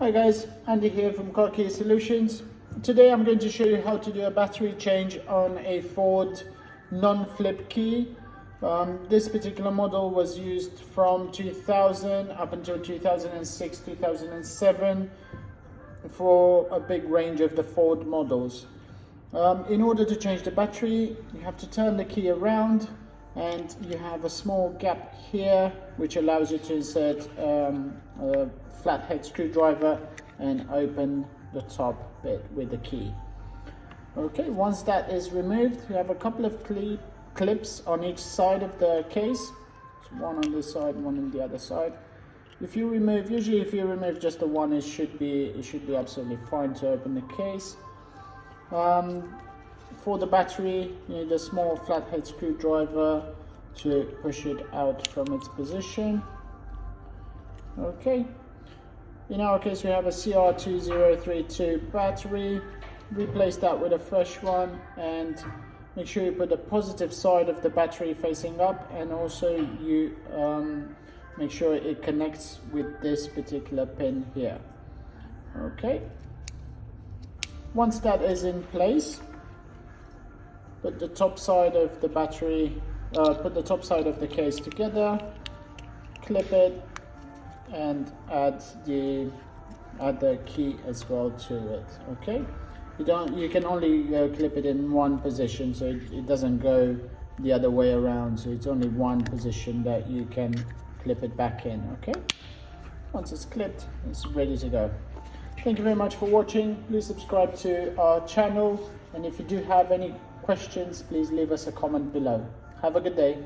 Hi guys, Andy here from Car Key Solutions. Today I'm going to show you how to do a battery change on a Ford non-flip key. This particular model was used from 2000 up until 2006, 2007 for a big range of the Ford models. In order to change the battery, you have to turn the key around and you have a small gap here which allows you to insert a flathead screwdriver and open the top bit with the key. Okay, once that is removed, you have a couple of clips on each side of the case. So one on this side, one on the other side. Usually if you remove just the one, it should be absolutely fine to open the case. For the battery, you need a small flathead screwdriver to push it out from its position. Okay, in our case we have a CR2032 battery. Replace that with a fresh one and make sure you put the positive side of the battery facing up, and also you make sure it connects with this particular pin here. Okay, once that is in place, put the top side of the battery, put the top side of the case together, clip it, and add the key as well to it. Okay, you can only clip it in one position, so it doesn't go the other way around. So it's only one position that you can clip it back in. Okay, once it's clipped, it's ready to go. Thank you very much for watching. Please subscribe to our channel, and if you do have any questions, please leave us a comment below. Have a good day.